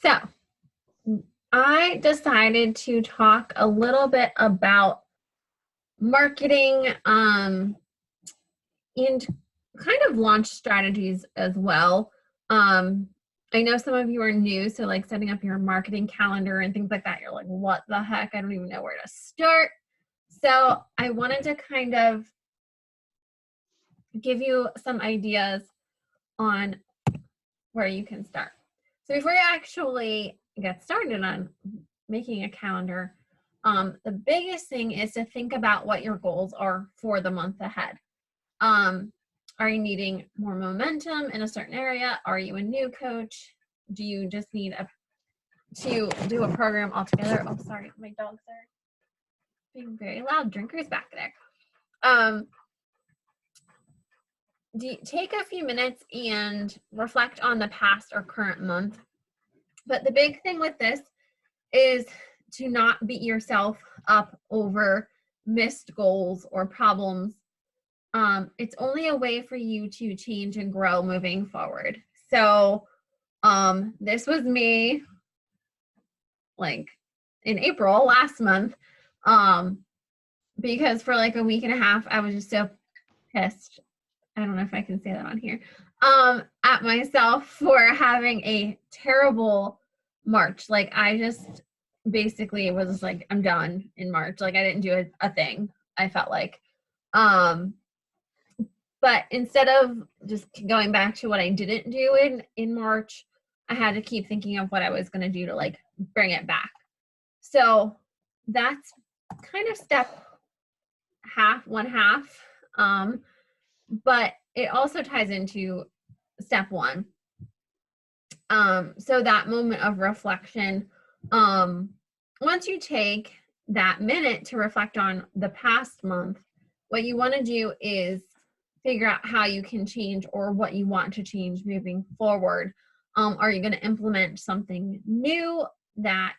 So I decided to talk a little bit about marketing and kind of launch strategies as well. I know some of you are new, so like setting up your marketing calendar and things like that, you're like, what the heck? I don't even know where to start. So I wanted to kind of give you some ideas on where you can start. So before you actually get started on making a calendar, the biggest thing is to think about what your goals are for the month ahead. Are you needing more momentum in a certain area? Are you a new coach? Do you just need to do a program altogether? Oh, sorry, my dogs are being very loud. Drinkers back there. Take a few minutes and reflect on the past or current month. But the big thing with this is to not beat yourself up over missed goals or problems. It's only a way for you to change and grow moving forward. So this was me like in April last month, because for like a week and a half, I was just so pissed. I don't know if I can say that on here, at myself for having a terrible March. Like I just basically was like, I'm done in March. Like I didn't do a thing, I felt like. But instead of just going back to what I didn't do in March, I had to keep thinking of what I was going to do to like bring it back. So that's kind of step one half. But it also ties into step one. So that moment of reflection, once you take that minute to reflect on the past month, what you want to do is figure out how you can change or what you want to change moving forward. Are you going to implement something new that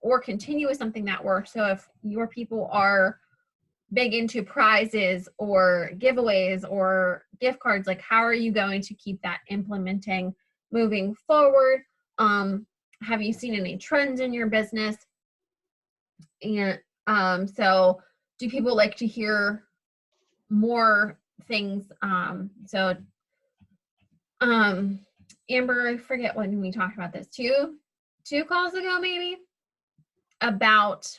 or continue with something that works? So if your people are big into prizes or giveaways or gift cards, like how are you going to keep that implementing moving forward? Have you seen any trends in your business? And so do people like to hear more things? Amber, I forget when we talked about this, two calls ago maybe, about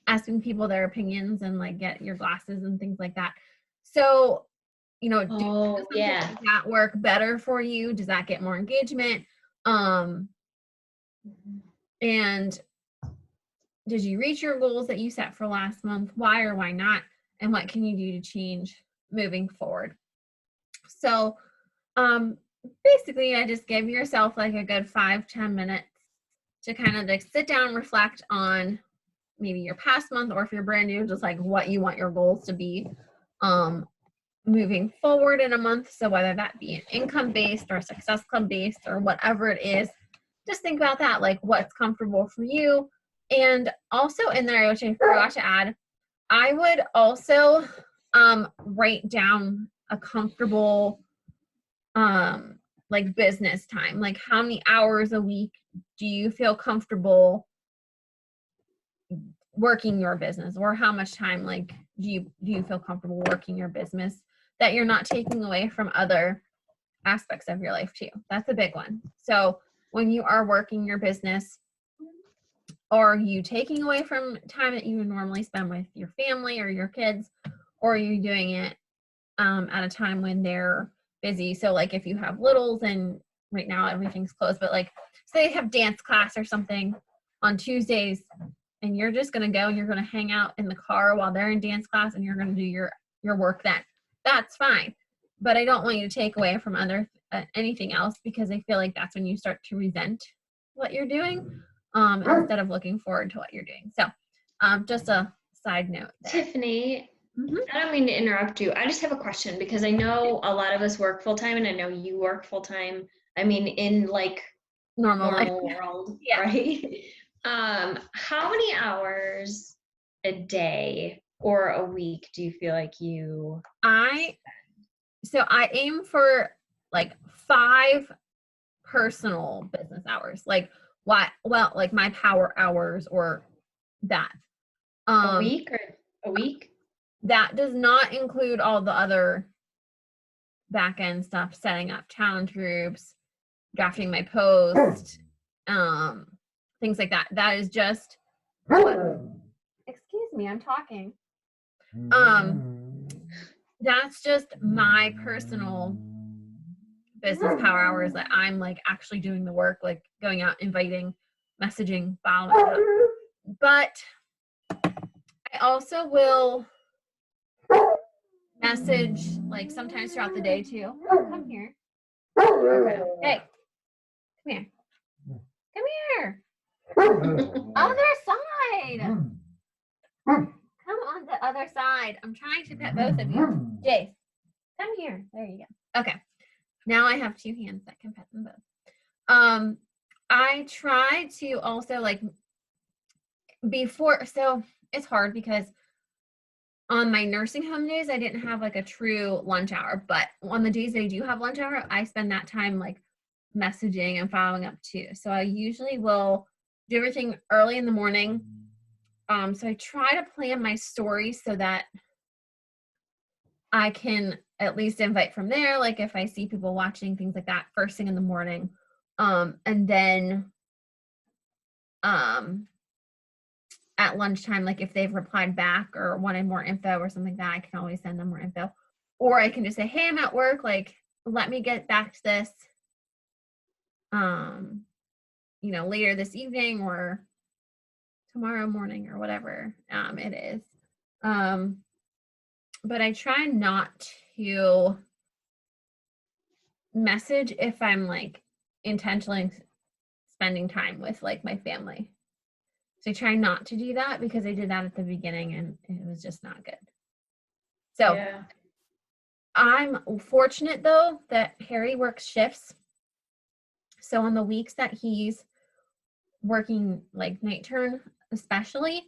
asking people their opinions and like get your glasses and things like that. So, does something like that work better for you? Does that get more engagement? And did you reach your goals that you set for last month? Why or why not? And what can you do to change moving forward? So, basically, I just give yourself like a good 5-10 minutes to kind of like sit down, reflect on maybe your past month, or if you're brand new, just like what you want your goals to be moving forward in a month. So whether that be an income-based or success club-based or whatever it is, just think about that, like what's comfortable for you. And also in there, which I forgot to add, I would also write down a comfortable like business time. Like how many hours a week do you feel comfortable working your business, or how much time like do you feel comfortable working your business that you're not taking away from other aspects of your life too? That's a big one. So when you are working your business, are you taking away from time that you would normally spend with your family or your kids, or are you doing it at a time when they're busy? So like if you have littles and right now everything's closed, but like say they have dance class or something on Tuesdays, and you're just going to go and you're going to hang out in the car while they're in dance class and you're going to do your work then. That's fine. But I don't want you to take away from anything else, because I feel like that's when you start to resent what you're doing instead of looking forward to what you're doing. So just a side note there. Tiffany, I don't mean to interrupt you. I just have a question, because I know a lot of us work full-time, and I know you work full-time. I mean, in like normal world, yeah. Right? How many hours a day or a week do you feel like you I aim for like 5 personal business hours. Like why, well, like my power hours or that. A week or a week? That does not include all the other back end stuff, setting up challenge groups, drafting my post, things like that. That is just excuse me, I'm talking. That's just my personal business power hours that I'm like actually doing the work, like going out, inviting, messaging, following up. But I also will message like sometimes throughout the day too. Come here. Hey, come here. Come here. Other side. Come on the other side. I'm trying to pet both of you. Jace, come here. There you go. Okay. Now I have two hands that can pet them both. I try to also like before, so it's hard because on my nursing home days, I didn't have like a true lunch hour, but on the days that I do have lunch hour, I spend that time like messaging and following up too. So I usually will do everything early in the morning. So I try to plan my stories so that I can at least invite from there. Like if I see people watching, things like that, first thing in the morning. And then at lunchtime, like if they've replied back or wanted more info or something like that, I can always send them more info. Or I can just say, hey, I'm at work, like, let me get back to this, later this evening or tomorrow morning or whatever it is. But I try not to message if I'm like intentionally spending time with like my family. So I try not to do that because I did that at the beginning and it was just not good. So yeah. I'm fortunate though that Harry works shifts. So on the weeks that he's working like night turn, especially,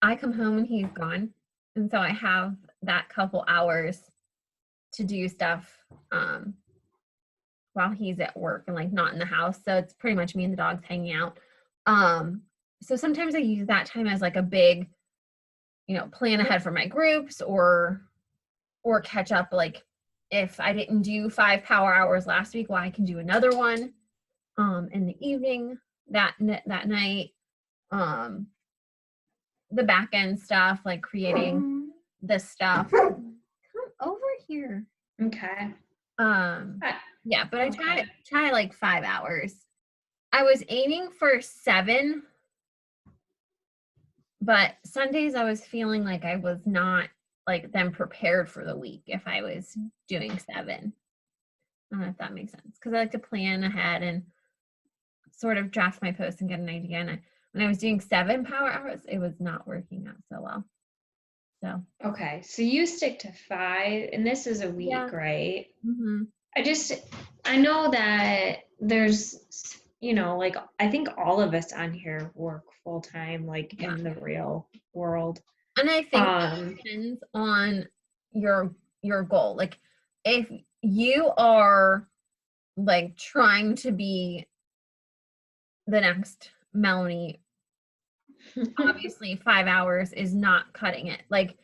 I come home and he's gone. And so I have that couple hours to do stuff while he's at work and like not in the house. So it's pretty much me and the dogs hanging out. So sometimes I use that time as like a big, plan ahead for my groups or catch up. Like if I didn't do 5 power hours last week, well, I can do another one in the evening that night. The back end stuff, like creating this stuff. Come over here. Okay. Yeah, but I try like 5 hours. I was aiming for 7, but Sundays I was feeling like I was not like then prepared for the week if I was doing 7. I don't know if that makes sense because I like to plan ahead and sort of draft my posts and get an idea. And when I was doing 7 power hours, it was not working out so well. So okay, so you stick to 5, and this is a week, yeah. Right? Mm-hmm. I know that there's, like I think all of us on here work full time, like in the real world. And I think it depends on your goal. Like if you are like trying to be the next Melanie, obviously 5 hours is not cutting it. Like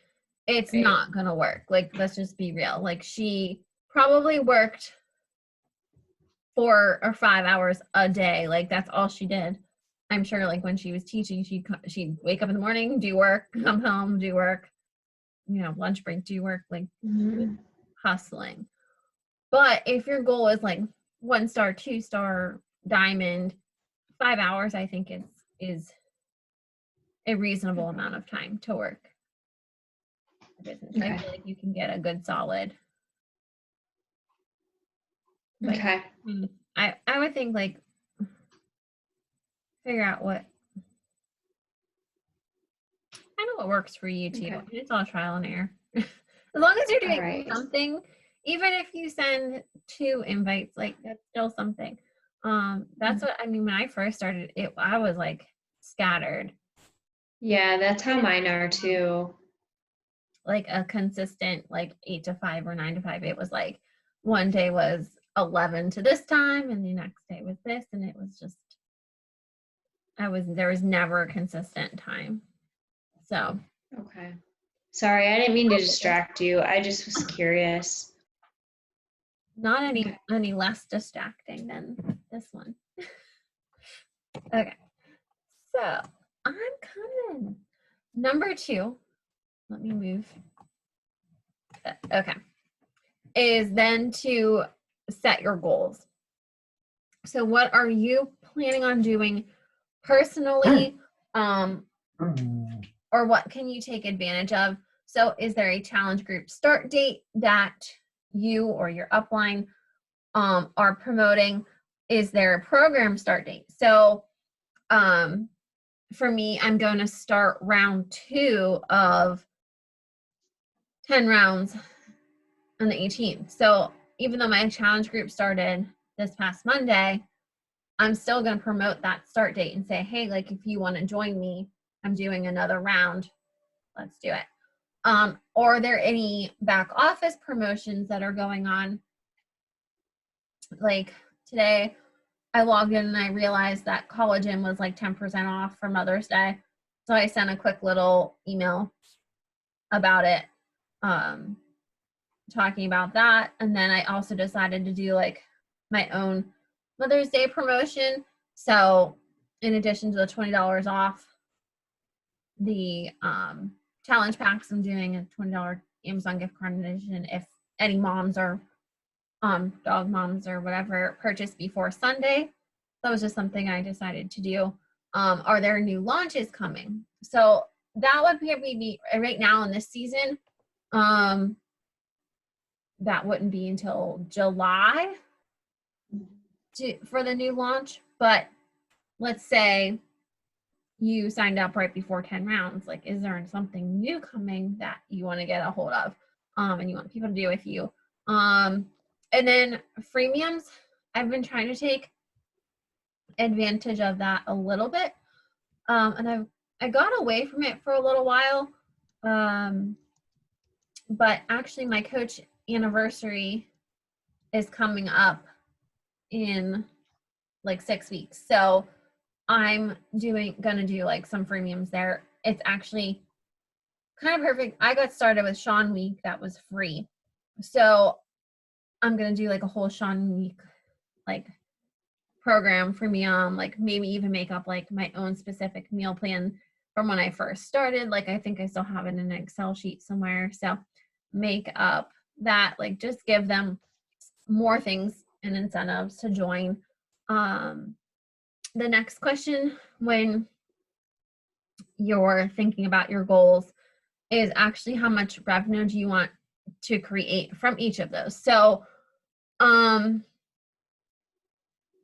it's right. Not gonna work. Like let's just be real. Like she probably worked 4 or 5 hours a day. Like that's all she did. I'm sure like when she was teaching, she'd wake up in the morning, do work, come home, do work, lunch break, do work, like hustling. But if your goal is like 1-star, 2-star, diamond, 5 hours, I think is a reasonable amount of time to work a business. Okay. I feel like you can get a good solid. Okay. I would think like figure out what works for you too. Okay. It's all trial and error. As long as you're doing something, even if you send 2 invites, like that's still something. That's what I mean. When I first started, I was like scattered. Yeah, that's how mine are too. Like a consistent like 8 to 5 or 9 to 5. It was like one day was 11 to this time, and the next day was this, and it was just, there was never a consistent time. So. Okay. Sorry, I didn't mean to distract you. I just was curious. Not any less distracting than this one. Okay. So I'm coming. Number 2, let me move. Okay. Is then to set your goals. So what are you planning on doing personally? Or what can you take advantage of? So is there a challenge group start date that you or your upline are promoting? Is there a program start date? So for me, I'm going to start round 2 of 10 rounds on the 18th. So even though my challenge group started this past Monday, I'm still going to promote that start date and say, hey, like if you want to join me, I'm doing another round. Let's do it. Or are there any back office promotions that are going on? Like today, I logged in and I realized that Collagen was like 10% off for Mother's Day. So I sent a quick little email about it, talking about that. And then I also decided to do like my own Mother's Day promotion. So in addition to the $20 off the challenge packs, I'm doing a $20 Amazon gift card in addition if any moms or dog moms or whatever purchase before Sunday. That was just something I decided to do. Are there new launches coming? So that would probably be right now in this season. That wouldn't be until July for the new launch. But let's say you signed up right before 10 rounds. Like, is there something new coming that you want to get a hold of and you want people to do with you? And then freemiums, I've been trying to take advantage of that a little bit. And I got away from it for a little while. But actually my coach anniversary is coming up in like 6 weeks. So I'm gonna do like some freemiums there. It's actually kind of perfect. I got started with Sean Week that was free. So I'm gonna do like a whole Sean Week like program for me, like maybe even make up like my own specific meal plan from when I first started. Like I think I still have it in an Excel sheet somewhere. So make up that, like just give them more things and incentives to join. The next question when you're thinking about your goals is actually how much revenue do you want to create from each of those. So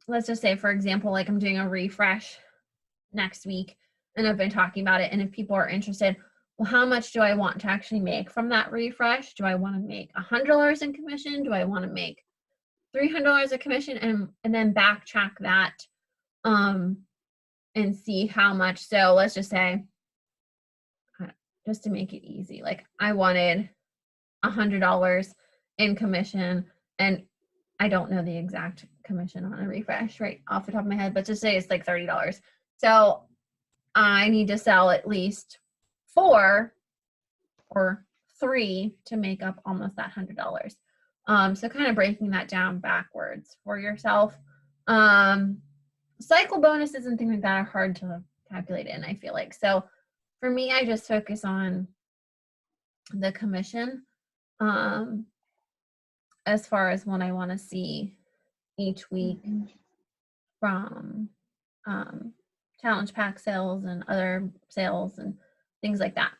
let's just say, for example, like I'm doing a refresh next week and I've been talking about it. And if people are interested, well, how much do I want to actually make from that refresh? Do I want to make $100 in commission? Do I want to make $300 a commission? And then backtrack that and see how much. So let's just say, just to make it easy, like I wanted $100 in commission, and I don't know the exact commission on a refresh right off the top of my head, but just say it's like $30. So I need to sell at least 4 or 3 to make up almost that $100. So kind of breaking that down backwards for yourself. Cycle bonuses and things like that are hard to calculate in, I feel like. So for me, I just focus on the commission as far as what I want to see each week from challenge pack sales and other sales and things like that.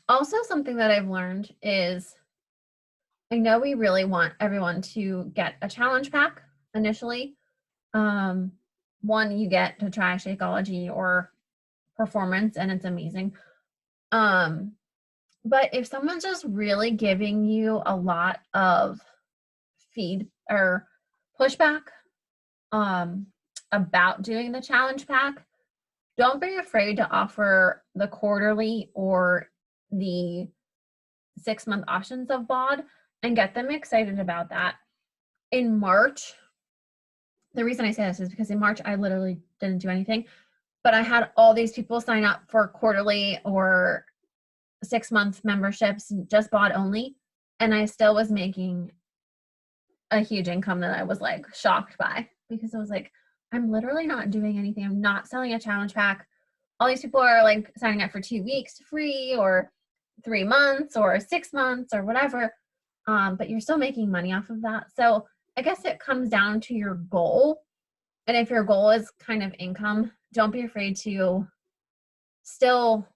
Also, something that I've learned is I know we really want everyone to get a challenge pack initially. One, you get to try Shakeology or Performance and it's amazing. But if someone's just really giving you a lot of feed or pushback about doing the challenge pack, don't be afraid to offer the quarterly or the 6-month options of BOD and get them excited about that. In March, the reason I say this is because in March, I literally didn't do anything, but I had all these people sign up for quarterly or 6-month memberships, just bought only. And I still was making a huge income that I was like shocked by, because I was like, I'm literally not doing anything. I'm not selling a challenge pack. All these people are like signing up for 2 weeks free or 3 months or 6 months or whatever. But you're still making money off of that. So I guess it comes down to your goal. And if your goal is kind of income, don't be afraid to still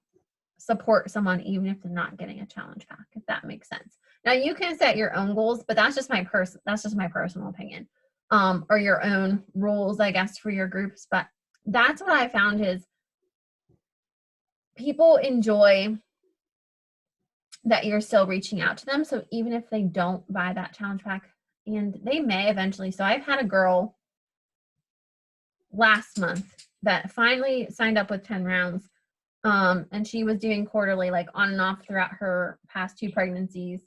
support someone even if they're not getting a challenge pack, if that makes sense. Now you can set your own goals, but that's just my personal opinion. Or your own rules, I guess, for your groups. But that's what I found is people enjoy that you're still reaching out to them. So even if they don't buy that challenge pack, and they may eventually. So I've had a girl last month that finally signed up with 10 rounds. And she was doing quarterly, like on and off throughout her past 2 pregnancies.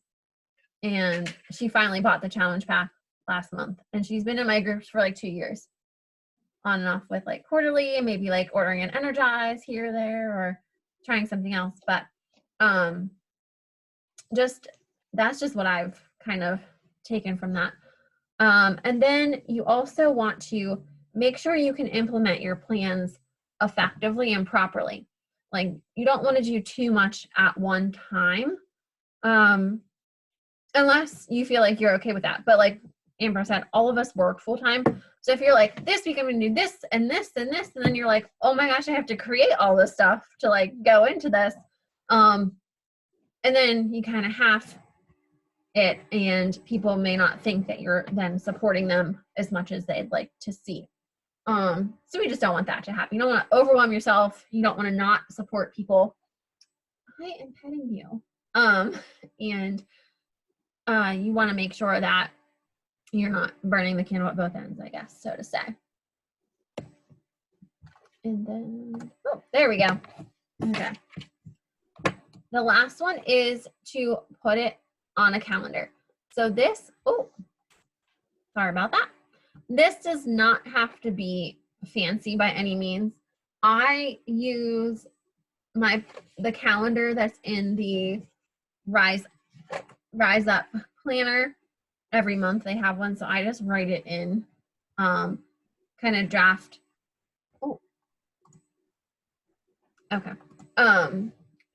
And she finally bought the challenge pack last month. And she's been in my groups for like 2 years, on and off with like quarterly, and maybe like ordering an Energize here or there, or trying something else. But that's just what I've kind of taken from that. And then you also want to make sure you can implement your plans effectively and properly. Like you don't want to do too much at one time, unless you feel like you're okay with that. But like Amber said, all of us work full time. So if you're like, this week I'm going to do this and this and this, and then you're like, oh my gosh, I have to create all this stuff to like go into this. And then you kind of have it, and people may not think that you're then supporting them as much as they'd like to see. So we just don't want that to happen. You don't want to overwhelm yourself. You don't want to not support people. I am petting you. And you want to make sure that you're not burning the candle at both ends, I guess, so to say. And then, oh, there we go. Okay. The last one is to put it on a calendar. So this, oh, sorry about that. This does not have to be fancy by any means. I use the calendar that's in the Rise Up planner. Every month they have one, so I just write it in, kind of draft. Oh, okay.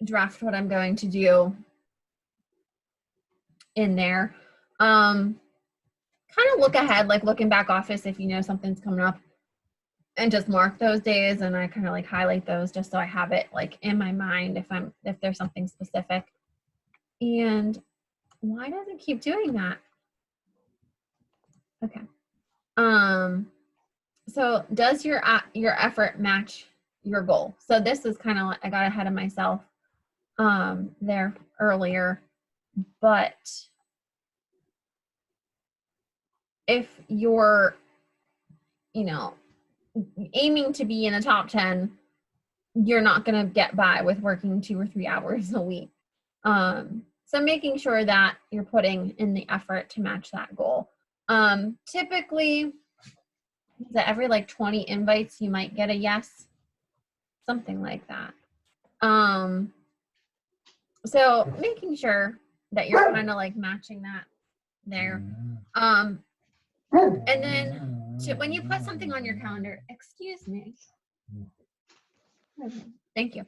Draft what I'm going to do in there. Kind of look ahead, like look in back office if you know something's coming up, and just mark those days, and I kind of like highlight those just so I have it like in my mind if there's something specific. And why does it keep doing that? Okay. So does your effort match your goal? So this is kind of like, I got ahead of myself there earlier, but if you're, aiming to be in the top 10, you're not going to get by with working 2 or 3 hours a week. So making sure that you're putting in the effort to match that goal. Typically, that every like 20 invites, you might get a yes, something like that. So making sure that you're kind of like matching that there. And then when you put something on your calendar, excuse me. Thank you.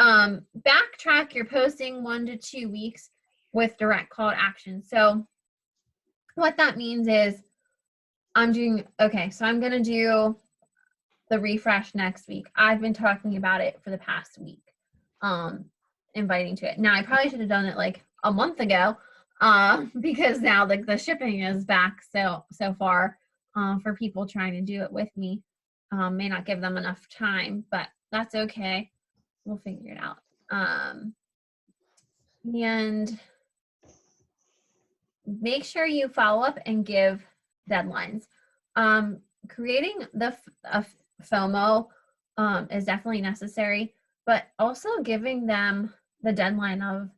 Backtrack your posting 1 to 2 weeks with direct call to action. So what that means is so I'm going to do the refresh next week. I've been talking about it for the past week, inviting to it. Now I probably should have done it like a month ago, because now the shipping is back so far, for people trying to do it with me. May not give them enough time, but that's okay. We'll figure it out. And make sure you follow up and give deadlines. Creating the FOMO is definitely necessary, but also giving them the deadline of,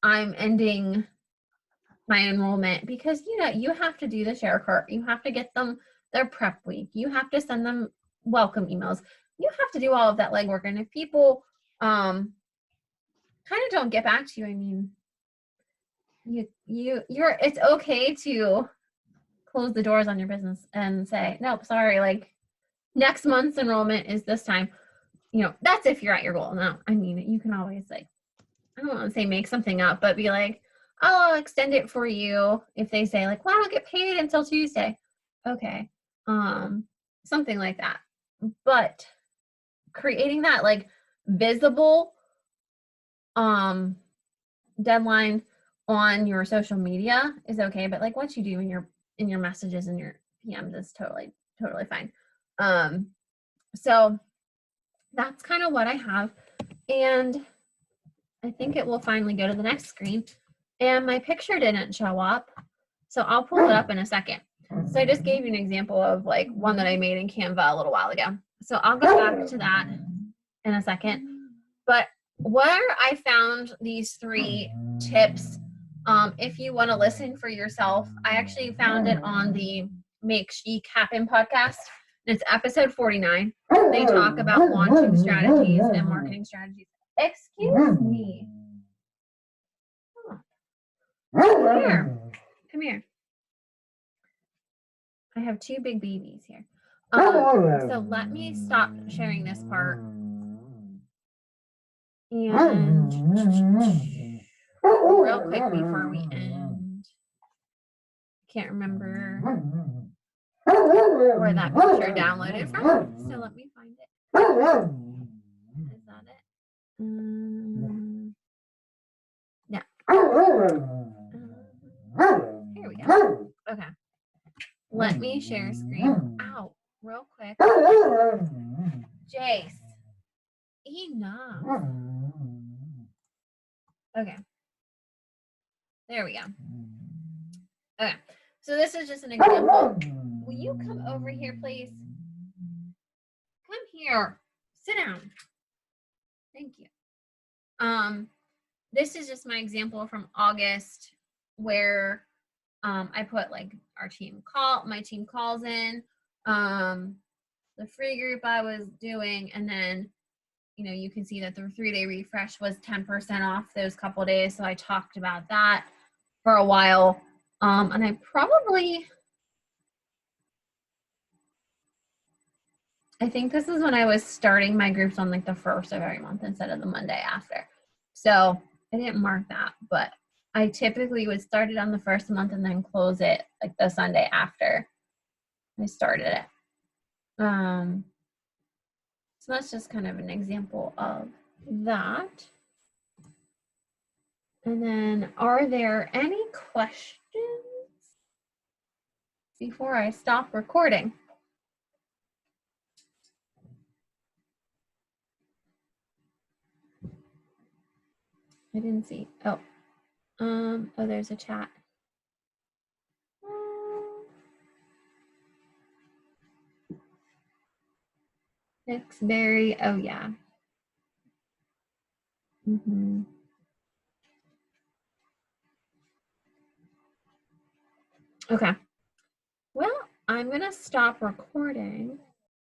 I'm ending my enrollment, because you know, you have to do the share cart, you have to get them their prep week, you have to send them welcome emails, you have to do all of that legwork. And if people kind of don't get back to you, I mean, you're it's okay to close the doors on your business and say, nope, sorry, like next month's enrollment is this time. You know, that's if you're at your goal. Now, I mean, you can always, like, I don't want to say make something up, but be like, I'll extend it for you if they say, like, well, I don't get paid until Tuesday. Okay. Something like that. But creating that, like, visible deadline on your social media is okay, but like what you do in your messages and your PMs is totally fine. So that's kind of what I have, and I think it will finally go to the next screen, and my picture didn't show up, so I'll pull it up in a second. So I just gave you an example of like one that I made in Canva a little while ago, so I'll go back to that in a second. But where I found these 3 tips, if you want to listen for yourself, I actually found it on the Make Chic Happen podcast. It's episode 49. They talk about launching strategies and marketing strategies. Excuse me. Come here. I have 2 big babies here. So let me stop sharing this part. And real quick before we end, can't remember where that picture downloaded from, so let me find it. Is that it? Yeah. Here we go. Okay. Let me share screen out real quick. Jace, enough. Okay. There we go. Okay. So this is just an example. Will you come over here, please? Come here. Sit down. Thank you. This is just my example from August where I put like my team calls in, the free group I was doing, and then you know, you can see that the 3-day refresh was 10% off those couple days. So I talked about that for a while. And I think this is when I was starting my groups on like the 1st of every month instead of the Monday after. So I didn't mark that, but I typically would start it on the 1st month and then close it like the Sunday after I started it. So that's just kind of an example of that. And then, are there any questions before I stop recording? I didn't see. Oh, there's a chat. Berry. Oh yeah. Okay. Well, I'm gonna stop recording.